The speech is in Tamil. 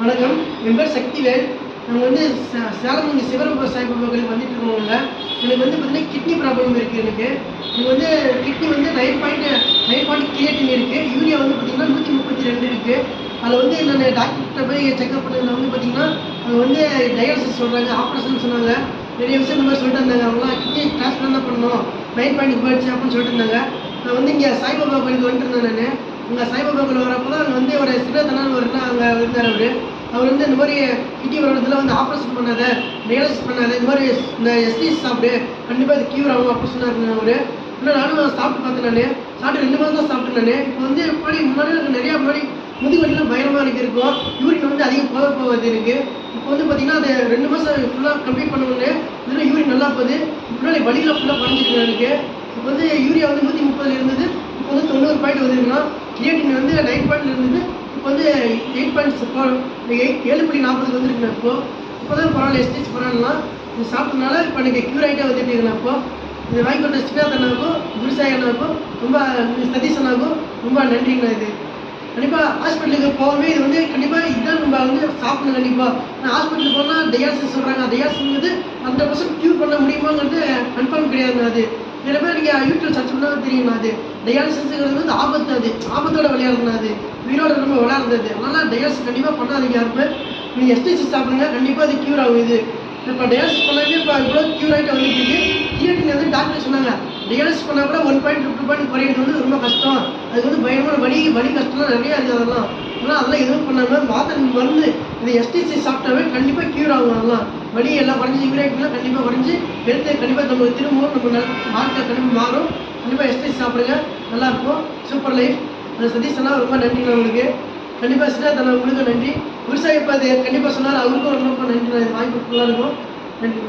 வணக்கம், என் பேர் சக்திவேல். நாங்கள் வந்து சேலம் இங்கே சிவரம்ப சாய்பாபா கோயிலுக்கு வந்துட்டு இருக்கோங்க. எனக்கு வந்து பார்த்தீங்கன்னா கிட்னி ப்ராப்ளம் இருக்குது. எனக்கு வந்து கிட்னி வந்து 9.9 கிரியேட்டின் இருக்குது. யூரியா வந்து பார்த்தீங்கன்னா 132 இருக்குது. அதில் வந்து நான் டாக்டர்கிட்ட போய் செக்அப் பண்ணதில் வந்து பார்த்தீங்கன்னா அது வந்து டயாலிசிஸ் சொல்கிறாங்க, ஆப்ரேஷன் சொன்னாங்க. நிறைய விஷயம் இந்த மாதிரி சொல்லிட்டு இருந்தாங்க. அவங்களாம் கிட்னி டிரான்ஸ்பிளான்ட் தான் பண்ணணும், 9 போயிடுச்சு அப்படின்னு சொல்லிட்டு இருந்தாங்க. நான் வந்து இங்கே சாய்பாபா கோயிலுக்கு வந்துட்டு இருந்தேன். இங்கே சாய்பாபா கோயில் வரப்போ தான் அங்கே வந்து ஒரு சிவத்தனான்னு ஒரு அங்கே இருந்தார். அவர் வந்து இந்த மாதிரி கிட்னி ப்ராப்ளத்தில் வந்து ஆப்ரேஷன் பண்ணாத, டயாலிசிஸ் பண்ணாத, இந்த மாதிரி இந்த எஸ்டிஸ் சாப்பிட்டு கண்டிப்பாக அது க்யூர் ஆகும் அப்படி சொன்னார் அவர். இன்னும் நானும் சாப்பிட்டு பார்த்தேன். சாப்பிட்டு 2 மாதம் தான் சாப்பிட்டேன். இப்போ வந்து முன்னாடி நிறையா முதுகுவலிலாம் பயங்கரமாக எனக்கு இருக்கும். யூரின் வந்து அதிகம் போகுது எனக்கு. இப்போ வந்து பார்த்தீங்கன்னா அது 2 மாதம் ஃபுல்லாக கம்ப்ளீட் பண்ண உடனே இதில் யூரின் நல்லா போகுது. முன்னாடி வலியில் ஃபுல்லாக குறைஞ்சிருக்கு எனக்கு. இப்போ வந்து யூரியா வந்து 130 இருந்தது, இப்போ வந்து 90 பாயிண்ட் வந்துருக்குன்னா. கிரியேட்டின் வந்து 9 பாயிண்ட் இருந்தது, இப்போ வந்து 7.40 வந்துருக்குண்ணா. இப்போ தான் பரவாயில்ல, எஸ்டிச் பரவாயில்லாம். இது சாப்பிட்டதுனால இப்போ எனக்கு க்யூர் ஆகிட்டே வந்துட்டு இருக்குண்ணா. இது வாங்கி கொண்ட சிவத்தனாவுக்கும் குருசாய் அண்ணாவுக்கும் ரொம்ப சதீஷ் அண்ணாவுக்கும் ரொம்ப நன்றிங்கண்ணா. இது கண்டிப்பாக ஹாஸ்பிட்டலுக்கு போகவே இது வந்து கண்டிப்பாக இதுதான் நம்ம வந்து சாப்பிடணும். கண்டிப்பாக நான் ஹாஸ்பிட்டலுக்கு போனால் டயாலிசிஸ் சொல்கிறாங்க. டயாலிசிஸ்ங்கிறது 100% க்யூர் பண்ண முடியுமாங்கிறது கன்ஃபார்ம் கிடையாதுண்ணா. அது நிறைய பேர் நீங்கள் யூடியூப் சர்ச் பண்ணால் தெரியுங்கண்ணா. அது டயாலிசிஸ்ங்கிறது வந்து ஆபத்து, அது ஆபத்தோட விளையாடுதுண்ணா. அது உயிரோட ரொம்ப விளையாடுறது. அதனால் டயாலிசிஸ் கண்டிப்பாக பண்ணாதீங்க யாருமே. நீங்கள் எஸ்டிசி சாப்பிடுங்க, கண்டிப்பாக அது க்யூர் ஆகும். இது இப்போ டயாலிசிஸ் பண்ணாலே இப்போ இவ்வளோ க்யூர் ஆகிட்டு வந்துட்டு இருக்கு. கிரியேட்டின் வந்து டாக்டர் சொன்னாங்க டயாலிசிஸ் பண்ணால் கூட 1 பாயிண்ட் 2 பாயிண்ட் குறையிறது வந்து ரொம்ப கஷ்டம். அதுக்கு வந்து பயங்கரமான வலி கஷ்டம்லாம் நிறையா இருக்குது. அதெல்லாம் எதுவும் பண்ணாமல் மாத்திரை மருந்து இது எஸ்டிசி சாப்பிட்டாவே கண்டிப்பாக க்யூர் ஆகும். அதெல்லாம் வலி எல்லாம் குறைஞ்சி யூரியாட்டிலாம் கண்டிப்பாக குறைஞ்சி ஹெல்த்து கண்டிப்பாக நம்ம திரும்பவும் நம்ம வாழ்க்கை கண்டிப்பாக மாறும். கண்டிப்பாக எஸ்டிசி சாப்பிடுங்க, நல்லாயிருக்கும். Super life. அந்த சதீஷ் அண்ணா ரொம்ப நன்றிண்ணா உங்களுக்கு. கண்டிப்பாக சித்தார்த்தண்ணா உங்களுக்கு நன்றி. விவசாயி இப்போ அது கண்டிப்பாக சொன்னார், அவருக்கும் ரொம்ப நன்றி. வாய்ப்பு ஃபுல்லாக இருக்கும். நன்றி.